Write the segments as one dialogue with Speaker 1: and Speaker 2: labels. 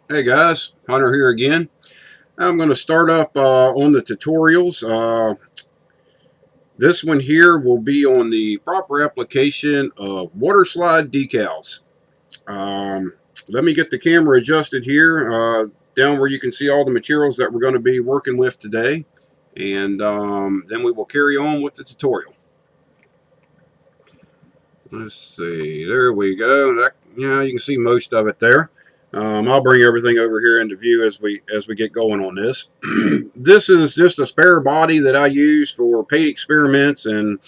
Speaker 1: Hey guys, Hunter here again. I'm going to start up on the tutorials. This one here will be on the proper application of water slide decals. Um, Let me get the camera adjusted here down where you can see all the materials that we're going to be working with today, and then we will carry on with the tutorial. Let's see, there we go. Yeah, you can see most of it there. I'll bring everything over here into view as we get going on this. This is just a spare body that I use for paint experiments and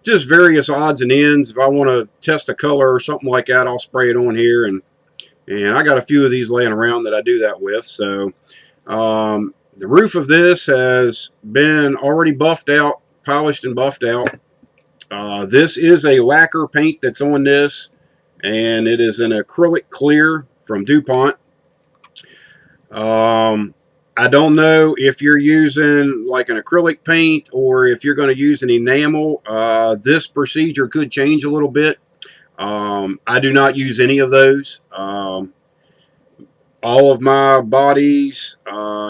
Speaker 1: just various odds and ends. If I want to test a color or something like that, I'll spray it on here, and I got a few of these laying around that I do that with. So the roof of this has been already buffed out, polished and buffed out. This is a lacquer paint that's on this, and it is an acrylic clear from DuPont. I don't know if you're using like an acrylic paint or if you're going to use an enamel. This procedure could change a little bit. I do not use any of those. All of my bodies,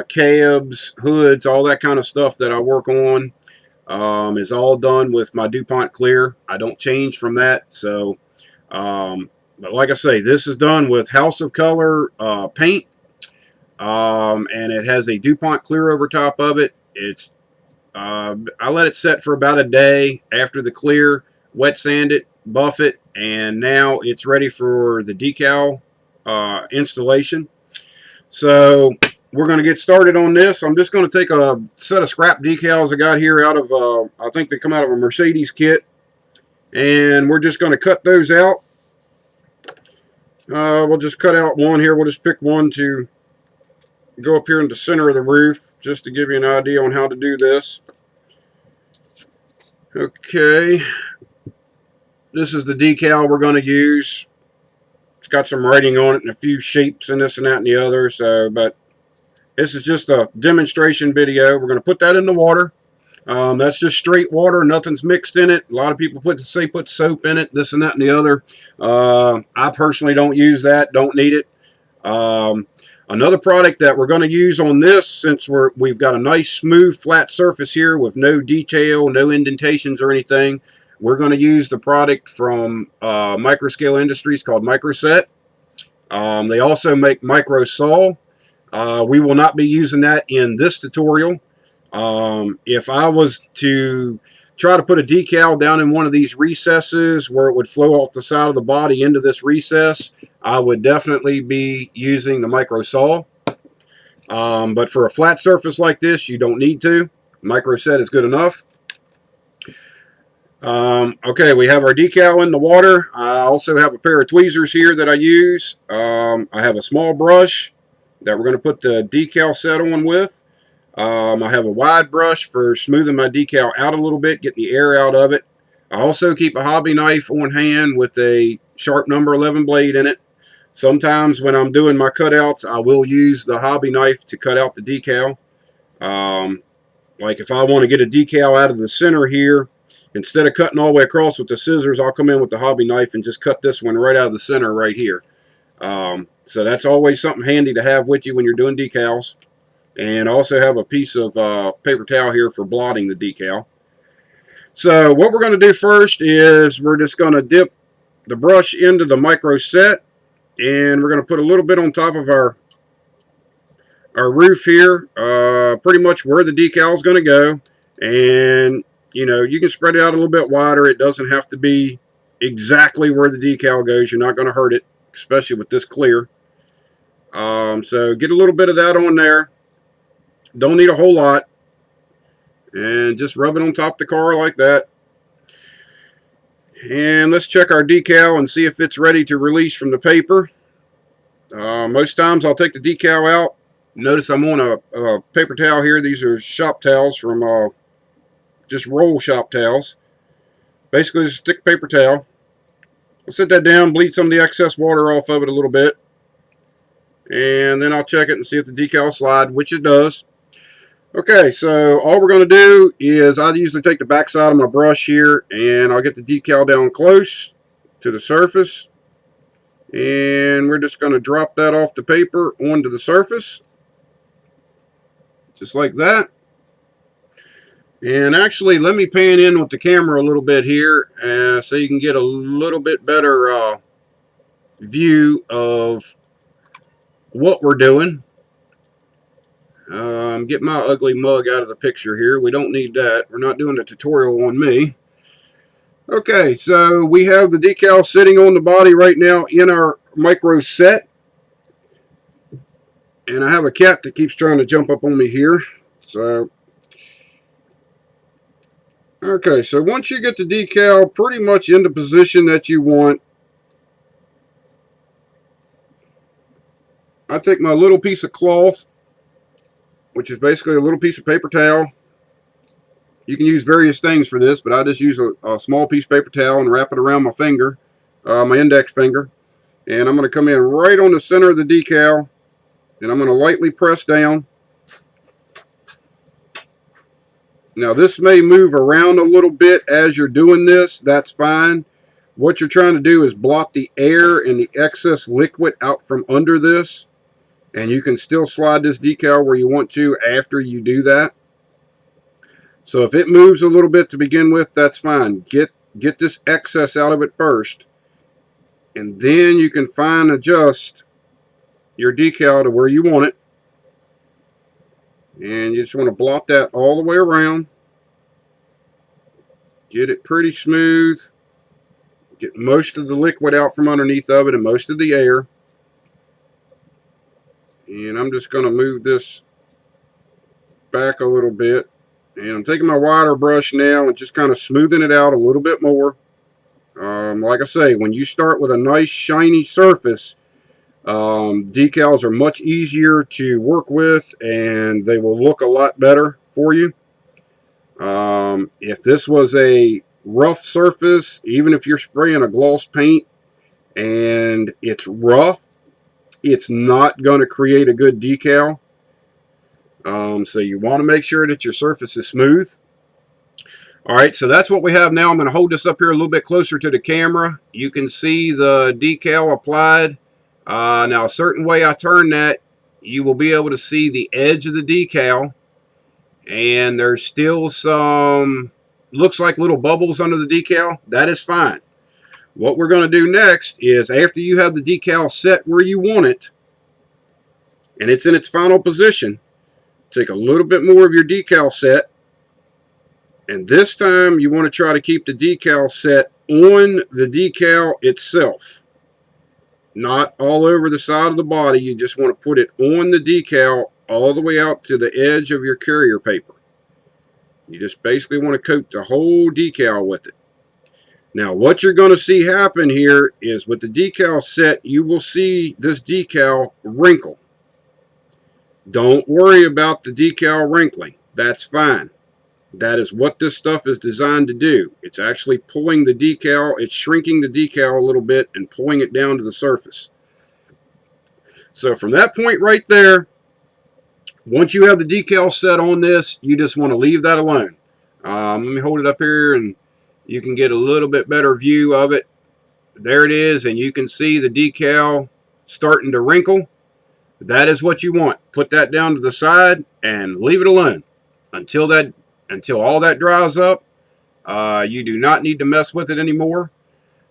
Speaker 1: cabs, hoods, all that kind of stuff that I work on is all done with my DuPont clear. I don't change from that. So, but like I say, this is done with House of Color paint, and it has a DuPont clear over top of it. I let it set for about a day after the clear, wet sand it, buff it, and now it's ready for the decal installation. So we're going to get started on this. I'm just going to take a set of scrap decals I got here out of, I think they come out of a Mercedes kit, and we're just going to cut those out. We'll just cut out one here. We'll just pick one to go up here in the center of the roof, just to give you an idea on how to do this. Okay, this is the decal we're going to use. It's got some writing on it and a few shapes and this and that and the other. So, but this is just a demonstration video. We're going to put that in the water. That's just straight water. Nothing's mixed in it. A lot of people put soap in it, this and that and the other. I personally don't use that. Don't need it. Another product that we're going to use on this, since we've got a nice smooth flat surface here with no detail, no indentations or anything, we're going to use the product from Microscale Industries called Microset. They also make Microsol. We will not be using that in this tutorial. If I was to try to put a decal down in one of these recesses where it would flow off the side of the body into this recess, I would definitely be using the Microsol. But for a flat surface like this, you don't need to. Microset is good enough. Okay, we have our decal in the water. I also have a pair of tweezers here that I use. I have a small brush that we're going to put the decal set on with. I have a wide brush for smoothing my decal out a little bit, getting the air out of it. I also keep a hobby knife on hand with a sharp number 11 blade in it. Sometimes when I'm doing my cutouts, I will use the hobby knife to cut out the decal. Like if I want to get a decal out of the center here, instead of cutting all the way across with the scissors, I'll come in with the hobby knife and just cut this one right out of the center right here. So that's always something handy to have with you when you're doing decals. And I also have a piece of paper towel here for blotting the decal. So what we're going to do first is we're just going to dip the brush into the Microset, and we're going to put a little bit on top of our roof here, pretty much where the decal is going to go. And you know, you can spread it out a little bit wider. It doesn't have to be exactly where the decal goes. You're not going to hurt it, especially with this clear. So get a little bit of that on there. Don't need a whole lot. And just rub it on top of the car like that. And let's check our decal and see if it's ready to release from the paper. Most times I'll take the decal out. Notice I'm on a paper towel here. These are shop towels from just roll shop towels. Basically just a thick paper towel. I'll set that down, bleed some of the excess water off of it a little bit. And then I'll check it and see if the decal slide, which it does. Okay, so all we're going to do is I usually take the back side of my brush here and I'll get the decal down close to the surface. And we're just going to drop that off the paper onto the surface. Just like that. And actually, let me pan in with the camera a little bit here so you can get a little bit better view of what we're doing. Get my ugly mug out of the picture here. We don't need that. We're not doing a tutorial on me. Okay, so we have the decal sitting on the body right now in our micro set. And I have a cat that keeps trying to jump up on me here. So, okay, so once you get the decal pretty much in the position that you want, I take my little piece of cloth, which is basically a little piece of paper towel. You can use various things for this, but I just use a small piece of paper towel and wrap it around my finger, my index finger. And I'm going to come in right on the center of the decal, and I'm going to lightly press down. Now this may move around a little bit as you're doing this. That's fine. What you're trying to do is block the air and the excess liquid out from under this. And you can still slide this decal where you want to after you do that. So if it moves a little bit to begin with, that's fine. Get this excess out of it first. And then you can fine adjust your decal to where you want it. And you just want to blot that all the way around. Get it pretty smooth. Get most of the liquid out from underneath of it and most of the air. And I'm just going to move this back a little bit. And I'm taking my wider brush now and just kind of smoothing it out a little bit more. Like I say, when you start with a nice shiny surface, decals are much easier to work with and they will look a lot better for you. If this was a rough surface, even if you're spraying a gloss paint and it's rough, it's not going to create a good decal. So you want to make sure that your surface is smooth. Alright, so that's what we have now. I'm going to hold this up here a little bit closer to the camera. You can see the decal applied. Now a certain way I turn that, you will be able to see the edge of the decal. And there's still some, looks like little bubbles under the decal. That is fine. What we're going to do next is after you have the decal set where you want it, and it's in its final position, take a little bit more of your decal set, and this time you want to try to keep the decal set on the decal itself. Not all over the side of the body. You just want to put it on the decal all the way out to the edge of your carrier paper. You just basically want to coat the whole decal with it. Now what you're going to see happen here is with the decal set, you will see this decal wrinkle. Don't worry about the decal wrinkling. That's fine. That is what this stuff is designed to do. It's actually pulling the decal, it's shrinking the decal a little bit and pulling it down to the surface. So from that point right there, once you have the decal set on this, you just want to leave that alone. Let me hold it up here and you can get a little bit better view of it. There it is, and you can see the decal starting to wrinkle. That is what you want. Put that down to the side and leave it alone until all that dries up. You do not need to mess with it anymore.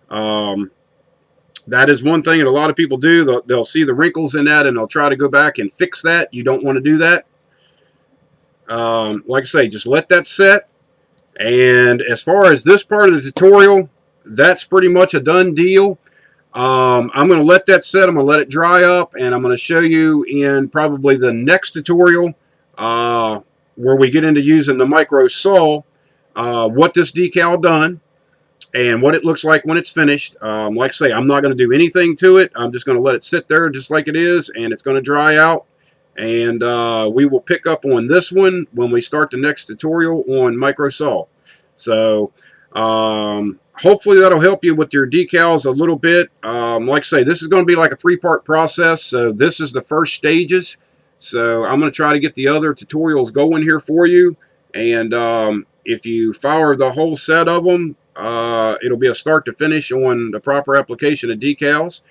Speaker 1: That is one thing that a lot of people do. They'll see the wrinkles in that and they'll try to go back and fix that. You don't want to do that. Like I say, just let that set. And as far as this part of the tutorial, that's pretty much a done deal. I'm going to let that set. I'm going to let it dry up, and I'm going to show you in probably the next tutorial where we get into using the micro saw what this decal done and what it looks like when it's finished. Like I say, I'm not going to do anything to it. I'm just going to let it sit there just like it is, and it's going to dry out. And we will pick up on this one when we start the next tutorial on micro saw. So hopefully that'll help you with your decals a little bit. Like I say, this is going to be like a 3-part process. So this is the first stages. So I'm going to try to get the other tutorials going here for you. And if you follow the whole set of them, it'll be a start to finish on the proper application of decals.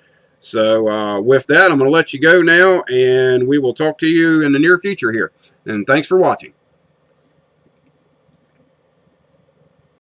Speaker 1: So with that, I'm going to let you go now, and we will talk to you in the near future here. And thanks for watching.